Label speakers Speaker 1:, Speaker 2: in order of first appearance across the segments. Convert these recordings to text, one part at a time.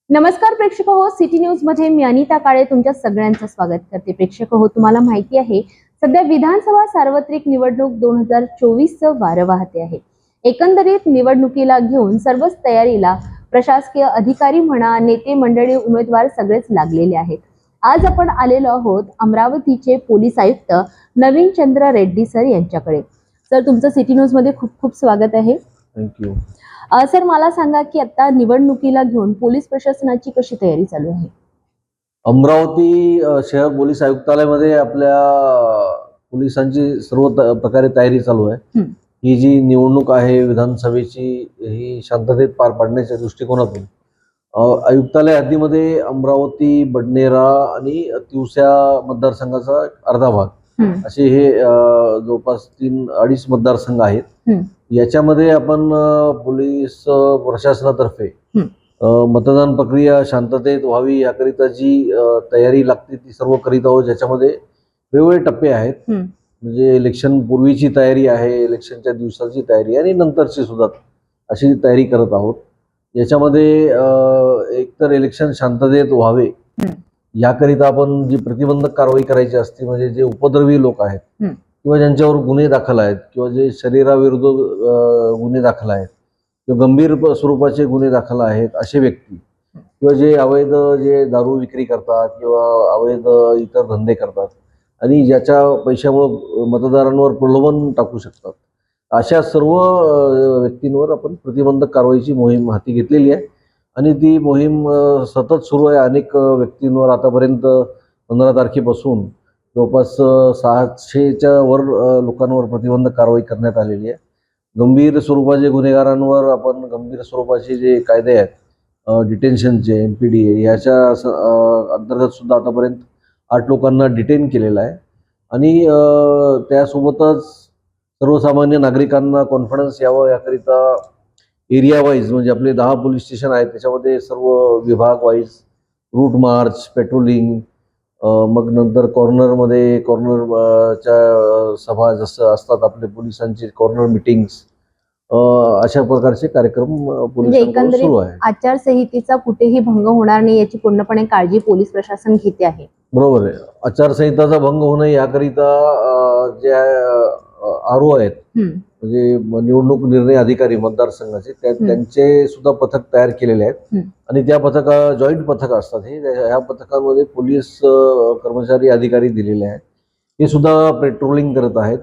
Speaker 1: नमस्कार प्रेक्षक हो, सिटी न्यूज मध्ये मी अनिता काळे तुमच्या सगळ्यांचं स्वागत करते। प्रेक्षक हो, तुम्हाला माहिती आहे सध्या विधानसभा सार्वत्रिक निवडणूक 2024चं वारं वाहते आहे। एकंदरीत निवडणुकीला घेऊन सर्वच तयारीला प्रशासकीय अधिकारी म्हणा, नेते मंडळी, उमेदवार सगळेच लागलेले आहेत। आज आपण आलेलो आहोत अमरावतीचे पोलीस आयुक्त नवीन चंद्र रेड्डी सर यांच्याकडे। सर, तुमचं सिटी न्यूज मध्ये खूप खूप स्वागत आहे।
Speaker 2: थँक्यू।
Speaker 1: सर, मला सांगा की आता निवडणुकीला घेऊन पोलीस प्रशासनाची कशी तयारी चालू आहे?
Speaker 2: अमरावती शहर पोलीस आयुक्तालयामध्ये आपल्या पोलिसांची सर्व प्रकारे तयारी चालू आहे। ही जी निवडणूक आहे विधानसभेची, ही शांततेत पार पाडण्याच्या दृष्टिकोनातून आयुक्तालय हद्दीमध्ये अमरावती, बडनेरा आणि तिवसा मतदारसंघाचा अर्धा भाग असे हे जवळपास 3-2.5 मतदारसंघ आहेत। याच्यामध्ये आपण पोलीस प्रशासनातर्फे मतदान प्रक्रिया शांततेत व्हावी याकरिता जी तयारी लागते ती सर्व करीत आहोत। ज्याच्यामध्ये वेगवेगळे टप्पे आहेत, म्हणजे इलेक्शन पूर्वीची तयारी आहे, इलेक्शनच्या दिवसाची तयारी आणि नंतरची सुद्धा अशी तयारी करत आहोत। याच्यामध्ये एकतर इलेक्शन शांततेत व्हावे याकरिता आपण जी प्रतिबंधक कारवाई करायची असते, म्हणजे जे उपद्रवी लोक आहेत किंवा ज्यांच्यावर गुन्हे दाखल आहेत किंवा जे शरीराविरुद्ध गुन्हे दाखल आहेत किंवा गंभीर स्वरूपाचे गुन्हे दाखल आहेत असे व्यक्ती किंवा जे अवैध दारू विक्री करतात किंवा अवैध इतर धंदे करतात आणि ज्याच्या पैशामुळे मतदारांवर प्रलोभन टाकू शकतात, अशा सर्व व्यक्तींवर आपण प्रतिबंधक कारवाईची मोहीम हाती घेतलेली आहे आणि ती मोहीम सतत सुरू आहे। अनेक व्यक्तींवर आतापर्यंत 15 तारखेपासून जवळपास 600च्या वर लोकांवर प्रतिबंधक कारवाई करण्यात आलेली आहे। गंभीर स्वरूपाचे गुन्हेगारांवर आपण गंभीर स्वरूपाचे जे कायदे आहेत डिटेन्शनचे, MPDA याच्या अंतर्गत सुद्धा आतापर्यंत 8 लोकांना डिटेन केलेलं आहे आणि त्यासोबतच सर्वसामान्य नागरिकांना कॉन्फिडन्स यावं याकरिता एरिया वाईज, म्हणजे आपले 10 पोलीस स्टेशन आहेत त्याच्यामध्ये सर्व विभाग वाईज रूट मार्च, पेट्रोलिंग, मग नंतर कॉर्नरच्या सभा जसं असतात आपले पोलिसांचे कॉर्नर मीटिंग्स, अशा प्रकारचे कार्यक्रम पोलिसांकडून सुरू आहे।
Speaker 1: आचारसंहितेचा कुठेही भंग होणार नाही याची पूर्णपणे काळजी पोलीस प्रशासन घेते आहे।
Speaker 2: बरोबर आहे। आचारसंहिताचा भंग होणे याकरिता जे RO आहेत, म्हणजे निवडणूक निर्णय अधिकारी मतदारसंघाचे, त्यांचे सुद्धा पथक तयार केलेले आहेत आणि त्या जॉईंट पथक असतात। ह्या पथकांमध्ये पोलीस कर्मचारी अधिकारी दिलेले आहेत, हे सुद्धा पेट्रोलिंग करत आहेत।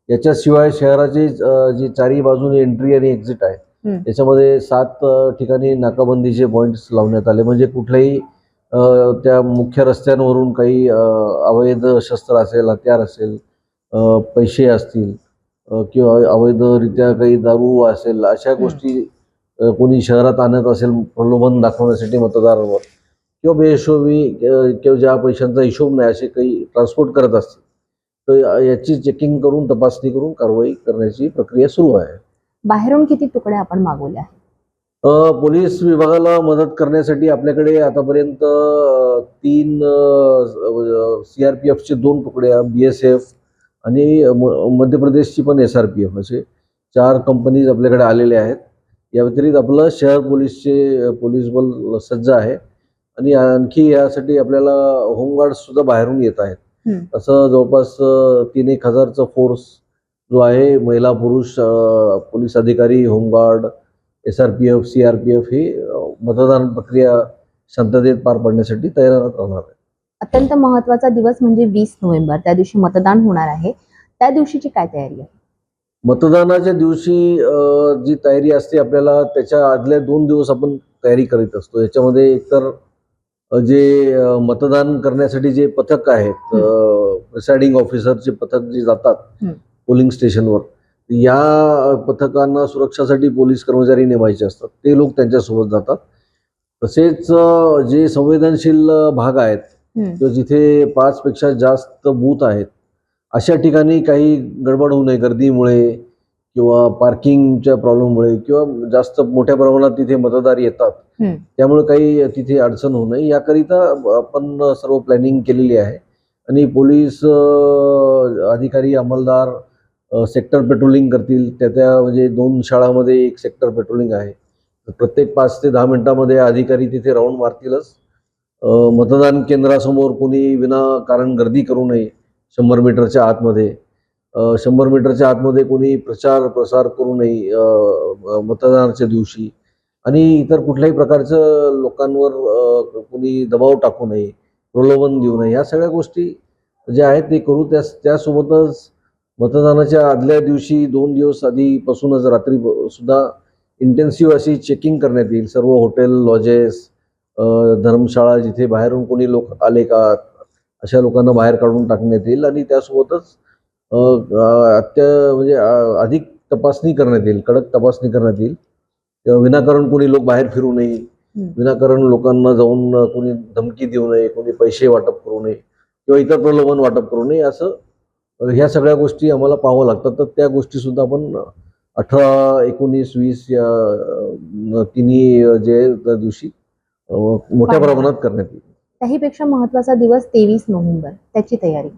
Speaker 2: याच्याशिवाय शहराचे जे चारही बाजूने एंट्री आणि एक्झिट आहे त्याच्यामध्ये 7 ठिकाणी नाकाबंदीचे पॉइंट्स लावण्यात आले, म्हणजे कुठल्याही त्या मुख्य रस्त्यांवरून काही अवैध शस्त्र असेल, हत्यार असेल, पैसे असतील किंवा अवैधरित्या काही दारू असेल, अशा गोष्टी कोणी शहरात आणत असेल प्रलोभन दाखवण्यासाठी मतदारांवर किंवा बेहिशोबी किंवा ज्या पैशांचा हिशोब नाही असे काही ट्रान्सपोर्ट करत असतील तर याची चेकिंग करून, तपासणी करून कारवाई करण्याची प्रक्रिया सुरू आहे।
Speaker 1: बाहेरून किती तुकड्या आपण मागवल्या आहेत?
Speaker 2: पोलीस विभागाला मदत करण्यासाठी आपल्याकडे आतापर्यंत 3 CRPFचे 2 तुकड्या, BSF आणि मध्य प्रदेशची पण SRPF, असे 4 कंपनीज आपल्याकडे आलेले आहेत। या व्यतिरिक्त आपलं शहर पोलीसचे पोलीस बल सज्ज आहे आणि आणखी यासाठी आपल्याला होमगार्ड सुद्धा बाहेरून येत आहेत। असं जवळपास 3-1 हजारचा फोर्स जो आहे, महिला पुरुष पोलीस अधिकारी, होमगार्ड, SRPF, CRPF ही मतदान प्रक्रिया शांततेत पार पाडण्यासाठी तयार राहणार आहे।
Speaker 1: अत्यंत महत्त्वाचा दिवस म्हणजे 20 नोव्हेंबर, त्या दिवशी मतदान होणार आहे। त्या दिवशीची काय तयारी आहे?
Speaker 2: मतदानाच्या दिवशी जी तयारी असते आपल्याला, त्याच्या आदल्या 2 दिवस आपण तयारी करीत असतो। याच्यामध्ये एकतर जे मतदान करण्यासाठी जे पथक आहेत, प्रिसाइडिंग ऑफिसरचे पथक जे जातात पोलिंग स्टेशनवर, या पथकांना सुरक्षासाठी पोलीस कर्मचारी नेमायचे असतात, ते लोक त्यांच्यासोबत जातात। तसेच जे संवेदनशील भाग आहेत किंवा जिथे 5 पेक्षा जास्त बूथ आहेत अशा ठिकाणी काही गडबड होऊ नये, गर्दीमुळे किंवा पार्किंगच्या प्रॉब्लेममुळे किंवा जास्त मोठ्या प्रमाणात तिथे मतदार येतात त्यामुळे काही तिथे अडचण होऊ नये याकरिता आपण सर्व प्लॅनिंग केलेली आहे आणि पोलीस अधिकारी, अंमलदार सेक्टर पेट्रोलिंग करतील। त्या म्हणजे 2 शाळांमध्ये 1 सेक्टर पेट्रोलिंग आहे, प्रत्येक 5 ते 10 मिनिटांमध्ये अधिकारी तिथे राऊंड मारतीलच. मतदान केंद्रासमोर कोणी विनाकारण गर्दी करू नये. 100 मीटरच्या आतमध्ये 100 मीटरच्या आतमध्ये कोणी प्रचार प्रसार करू नये मतदानाच्या दिवशी. आणि इतर कुठल्याही प्रकारचं लोकांवर कोणी दबाव टाकू नये, प्रलोभन देऊ नये. या सगळ्या गोष्टी ज्या आहेत ते करू. त्यासोबतच मतदानाच्या आदल्या दिवशी 2 दिवस आधीपासूनच रात्री सुद्धा इंटेन्सिव्ह अशी चेकिंग करण्यात येईल. सर्व हॉटेल, लॉजेस, धर्मशाळा जिथे बाहेरून कोणी लोक आले का, अशा लोकांना बाहेर काढून टाकण्यात येईल. आणि त्यासोबतच म्हणजे अधिक तपासणी करण्यात येईल, कडक तपासणी करण्यात येईल. विनाकारण कोणी लोक बाहेर फिरू नये, विनाकारण लोकांना जाऊन कोणी धमकी देऊ नये, कोणी पैसे वाटप करू नये किंवा इतर प्रलोभन वाटप करू नये. असं ह्या सगळ्या गोष्टी आम्हाला पाहावं लागतात. तर त्या गोष्टी सुद्धा आपण 18, 19, 20 या तिन्ही जे त्या दिवशी मोठ्या प्रमाणात करण्यात येईल.
Speaker 1: त्याहीपेक्षा महत्वाचा दिवस 23 नोव्हेंबर, त्याची तयारी.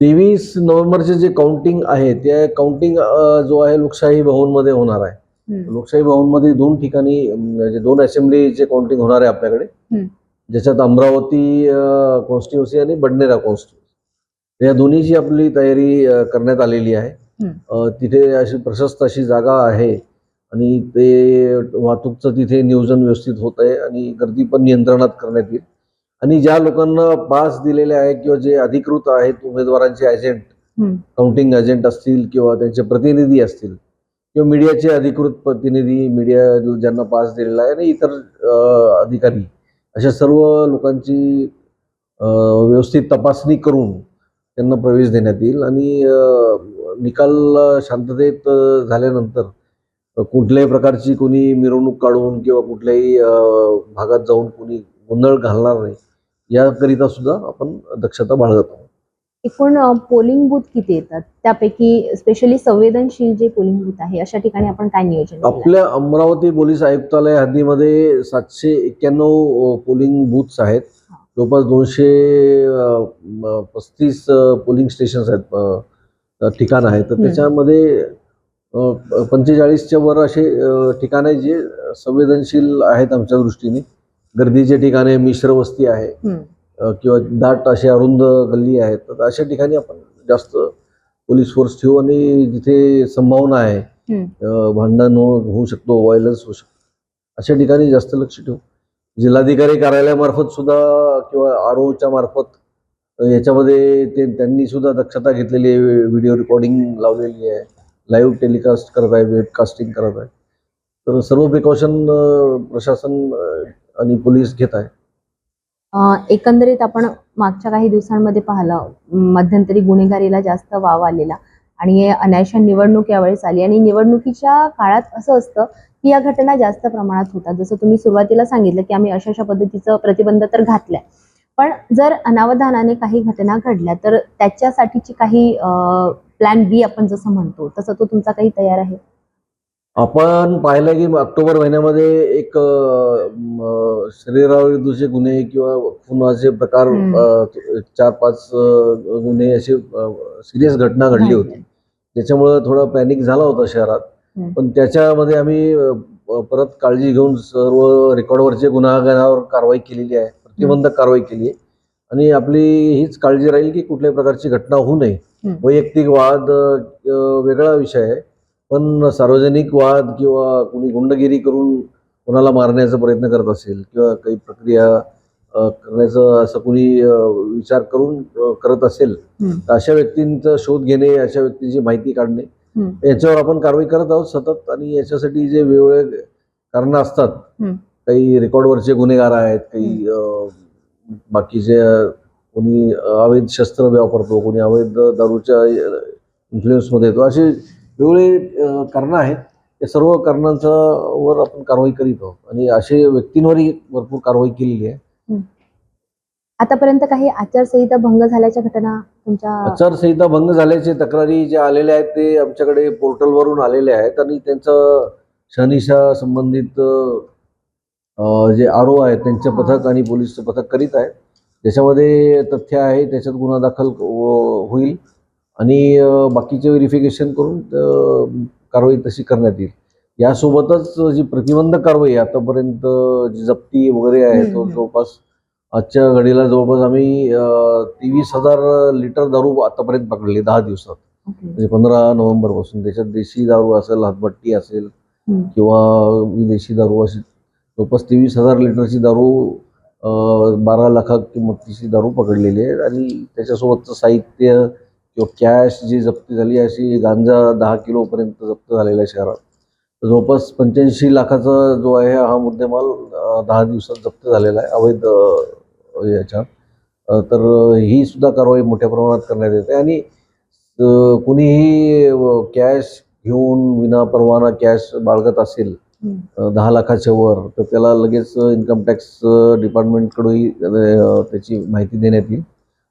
Speaker 2: 23 नोव्हेंबरचे जे काउंटिंग आहे, ते काउंटिंग जो आहे लोकशाही भवनमध्ये होणार आहे. लोकशाही भवनमध्ये 2 ठिकाणी म्हणजे 2 असेंब्लीचे काउंटिंग होणार आहे आपल्याकडे, ज्याच्यात अमरावती कॉन्स्टिट्युन्सी आणि बडनेरा कॉन्स्टिट्युन्सी या दोन्हीची आपली तयारी करण्यात आलेली आहे. तिथे अशी प्रशस्त अशी जागा आहे आणि ते वाहतूकचं तिथे नियोजन व्यवस्थित होत आहे आणि गर्दी पण नियंत्रणात करण्यात येईल. आणि ज्या लोकांना पास दिलेले आहे किंवा जे अधिकृत आहेत उमेदवारांचे एजंट, काउंटिंग एजंट असतील किंवा त्यांचे प्रतिनिधी असतील किंवा मीडियाचे अधिकृत प्रतिनिधी, मीडिया ज्यांना पास दिलेला आहे आणि इतर अधिकारी, अशा सर्व लोकांची व्यवस्थित तपासणी करून त्यांना प्रवेश देण्यात येईल. आणि निकाल शांततेत झाल्यानंतर कुठल्याही प्रकारची कोणी मिरवणूक काढून किंवा कुठल्याही भागात जाऊन कोणी गोंधळ घालणार नाही, याकरिता सुद्धा आपण दक्षता बाळगत आहोत.
Speaker 1: एकूण पोलिंग बूथ किती येतात, त्यापैकी स्पेशली संवेदनशील जे पोलिंग बूथ आहे अशा ठिकाणी आपण काय नियोजन केलं?
Speaker 2: आपल्या अमरावती पोलीस आयुक्तालय हद्दीमध्ये 791 पोलिंग बूथ्स आहेत. जवळपास 235 पोलिंग स्टेशन्स आहेत, ठिकाण आहेत. तर त्याच्यामध्ये 45च्या वर असे ठिकाण आहे जे संवेदनशील आहेत आमच्या दृष्टीने. गर्दीचे ठिकाणे, मिश्र वस्ती आहे किंवा दाट असे अरुंद गल्ली आहेत, तर अशा ठिकाणी आपण जास्त पोलीस फोर्स ठेवू. आणि जिथे संभावना आहे भांडण होऊ शकतो, व्हायलन्स होऊ शकतो, अशा ठिकाणी जास्त लक्ष ठेवू. जिल्हाधिकारी कार्यालयामार्फत सुद्धा किंवा आरओच्या मार्फत याच्यामध्ये त्यांनी सुद्धा दक्षता घेतलेली आहे. व्हिडिओ रेकॉर्डिंग लावलेली आहे, लाईव्ह टेलिकास्ट करत आहे, वेबकास्टिंग करत आहे. तर सर्व प्रिकॉशन प्रशासन आणि पोलीस घेत आहे.
Speaker 1: एकंदरीत आपण मागच्या काही दिवसांमध्ये पाहिलं, मध्यंतरी गुन्हेगारीला जास्त वाव आलेला आणि अनायशा निवडणूक यावेळेस आली आणि निवडणुकीच्या काळात असं असतं की या घटना जास्त प्रमाणात होतात. जसं तुम्ही सुरुवातीला सांगितलं की आम्ही अशा पद्धतीचं प्रतिबंध तर घातलाय, पण जर अनावधानाने काही घटना घडल्या तर त्याच्यासाठीची काही प्लॅन बी आपण जसं म्हणतो तसं तो तुमचा काही तयार आहे?
Speaker 2: आपण पाहिलं की ऑक्टोबर महिन्यामध्ये एक शरीराविरुद्धचे गुन्हे किंवा खुनाचे प्रकार 4-5 गुन्हे असे सिरियस घटना घडली होती, ज्याच्यामुळे थोडा पॅनिक झाला होता शहरात. पण त्याच्यामध्ये आम्ही परत काळजी घेऊन सर्व रेकॉर्डवरचे गुन्हेगारांवर कारवाई केलेली आहे, प्रतिबंधक कारवाई केली आहे. आणि आपली हीच काळजी राहील की कुठल्याही प्रकारची घटना होऊ नये. वैयक्तिक वाद वेगळा विषय आहे, पण सार्वजनिक वाद किंवा कोणी गुंडगिरी करून कोणाला मारण्याचा प्रयत्न करत असेल किंवा काही प्रक्रिया करण्याचं असं कोणी विचार करून करत असेल, तर अशा व्यक्तींचा शोध घेणे, अशा व्यक्तीची माहिती काढणे, याच्यावर आपण कारवाई करत आहोत सतत. आणि याच्यासाठी जे वेगवेगळे कारणं असतात, काही रेकॉर्डवरचे गुन्हेगार आहेत, काही बाकीचे कोणी अवैध शस्त्र वापरतो, कोणी अवैध दारूच्या इन्फ्लुएन्समध्ये येतो, असे वेगवेगळे कारणं आहेत. या सर्व कारणांचा वर आपण कारवाई करीत आहोत आणि असे व्यक्तींवरही भरपूर कारवाई केलेली आहे.
Speaker 1: आतापर्यंत काही आचारसंहिता भंग झाल्याच्या घटना तुमच्या? आचारसंहिता
Speaker 2: भंग झाल्याचे तक्रारी ज्या आलेल्या आहेत ते आमच्याकडे पोर्टलवरून आलेले आहेत आणि त्यांचं शहानिशा संबंधित जे आरओ आहेत त्यांचे पथक आणि पोलीसचं पथक करीत आहे. ज्याच्यामध्ये तथ्य आहे त्याच्यात गुन्हा दाखल होईल आणि बाकीचे व्हेरिफिकेशन करून कारवाई तशी करण्यात येईल. यासोबतच जी प्रतिबंधक कारवाई आतापर्यंत जी जप्ती वगैरे आहे तो जवळपास आजच्या घडीला जवळपास आम्ही 23,000 लिटर दारू आतापर्यंत पकडली 10 दिवसात. म्हणजे 15 नोव्हेंबर पासून. त्याच्यात देशी दारू असेल, हातभट्टी असेल किंवा विदेशी दारू असेल, जवळपास 23,000 लिटरची दारू 12 लाखा किंमतीची दारू पकडलेली आहे. आणि त्याच्यासोबतचं साहित्य किंवा कॅश जी जप्ती झाली, अशी गांजा 10 किलोपर्यंत जप्त झालेला आहे शहरात. तर जवळपास 85 लाखाचा जो आहे हा मुद्देमाल 10 दिवसात जप्त झालेला आहे अवैध याच्यात. तर ही सुद्धा कारवाई मोठ्या प्रमाणात करण्यात येते. आणि कुणीही कॅश घेऊन विनापरवाना कॅश बाळगत असेल 10 लाखाच्या वर, तर त्याला लगेच इन्कम टॅक्स डिपार्टमेंटकडूनही त्याची माहिती देण्यात येईल.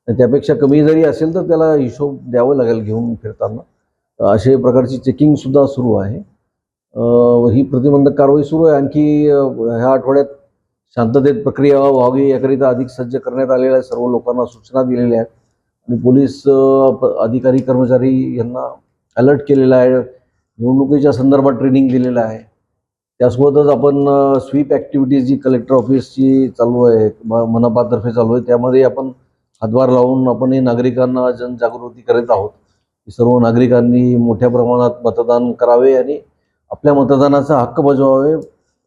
Speaker 2: आणि त्यापेक्षा कमी जरी असेल तर त्याला हिशोब द्यावं लागेल घेऊन फिरताना. अशा प्रकारची चेकिंग सुद्धा सुरू आहे. ही प्रतिबंधक कारवाई सुरू आहे. आणखी ह्या आठवड्यात शांततेत प्रक्रिया व्हावी याकरिता अधिक सज्ज करण्यात आलेल्या आहे. सर्व लोकांना सूचना दिलेल्या आहेत आणि पोलीस अधिकारी कर्मचारी यांना अलर्ट केलेला आहे. निवडणुकीच्या संदर्भात ट्रेनिंग दिलेलं आहे. त्यासोबतच आपण स्वीप ॲक्टिव्हिटीज जी कलेक्टर ऑफिसची चालू आहे, मनपातर्फे चालू आहे, त्यामध्ये आपण हातभार लावून आपण हे नागरिकांना जनजागृती करत आहोत की सर्व नागरिकांनी मोठ्या प्रमाणात मतदान करावे आणि आपल्या मतदानाचा हक्क बजावावे.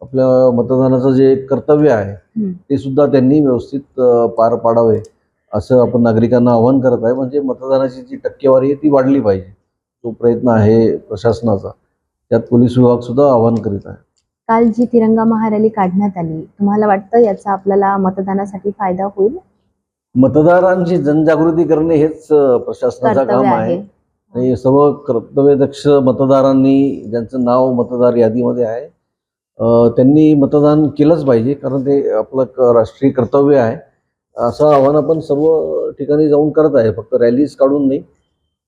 Speaker 2: आपल्या मतदानाचं जे कर्तव्य आहे ते सुद्धा त्यांनी व्यवस्थित पार पाडावे, असं आपण नागरिकांना आवाहन करत आहे. म्हणजे मतदानाची जी टक्केवारी आहे ती वाढली पाहिजे, तो प्रयत्न आहे प्रशासनाचा. त्यात पोलीस विभाग सुद्धा आवाहन करीत आहे.
Speaker 1: काल जी तिरंगा महारॅली काढण्यात आली, तुम्हाला वाटतं याचा आपल्याला मतदानासाठी फायदा होईल?
Speaker 2: मतदारांची जनजागृती करणे हेच प्रशासनाचं काम आहे. आणि सर्व कर्तव्यदक्ष मतदारांनी ज्यांचं नाव मतदार यादीमध्ये आहे त्यांनी मतदान केलंच पाहिजे, कारण ते आपलं राष्ट्रीय कर्तव्य आहे. असं आवाहन आपण सर्व ठिकाणी जाऊन करत आहे. फक्त रॅलीज काढून नाही,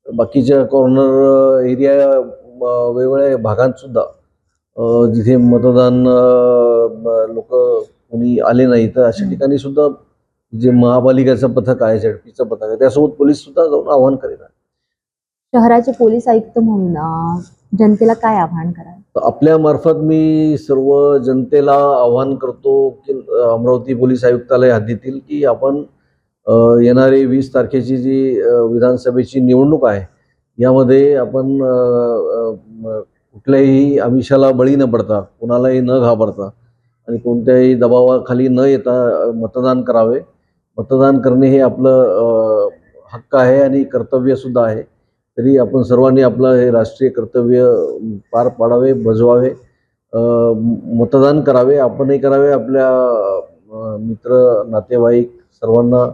Speaker 2: बाकीच्या कॉर्नर एरिया वेगवेगळ्या भागात सुद्धा जिथे मतदान लोक कोणी आले नाही तर अशा ठिकाणी सुद्धा जे महापालिकेचं पथक आहे, झेडपीचं पथक आहे, त्यासोबत पोलीस सुद्धा जाऊन आवाहन करीत आहे.
Speaker 1: शहराचे पोलीस आयुक्त म्हणून जनतेला काय आवाहन कराल?
Speaker 2: आपल्या मार्फत मी सर्व जनतेला आवाहन करतो की अमरावती पोलीस आयुक्तालय हद्दीतील की आपण येणारी 20 तारखेची जी विधानसभेची निवडणूक आहे यामध्ये आपण कुठल्याही आमिषाला बळी न पडता, कोणालाही न घाबरता आणि कोणत्याही दबावाखाली न येता मतदान करावे. मतदान करणे हे आपलं हक्क आहे आणि कर्तव्य सुद्धा आहे. तरी आपण सर्वांनी आपलं हे राष्ट्रीय कर्तव्य पार पाडावे, बजवावे, मतदान करावे. आपणही करावे, आपल्या मित्र नातेवाईक सर्वांना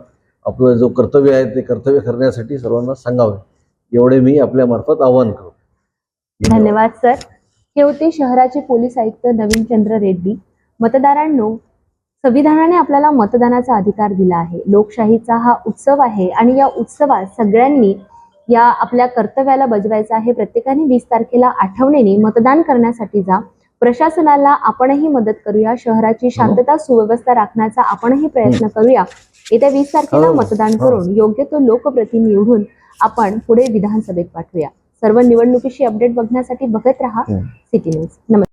Speaker 2: आपलं जो कर्तव्य आहे ते कर्तव्य करण्यासाठी सर्वांना सांगावे, एवढे मी आपल्या मार्फत आवाहन करतो.
Speaker 1: धन्यवाद सर. हे होते शहराचे पोलीस आयुक्त नवीनचंद्र रेड्डी. मतदारांनो, संविधानाने आपल्याला मतदानाचा अधिकार दिला आहे. लोकशाहीचा हा उत्सव आहे आणि या उत्सवात सगळ्यांनी या आपल्या कर्तव्याला बजवायचं आहे. प्रत्येकाने 20 तारखेला आठवणीने मतदान करण्यासाठी जा. प्रशासनाला आपणही मदत करूया. शहराची शांतता सुव्यवस्था राखण्याचा आपणही प्रयत्न करूया. येत्या 20 तारखेला मतदान करून योग्य तो लोकप्रतिनिधी निवडून आपण पुढे विधानसभेत पाठवूया. सर्व निवडणुकीची अपडेट बघण्यासाठी बघत रहा सिटी न्यूज. नमस्कार.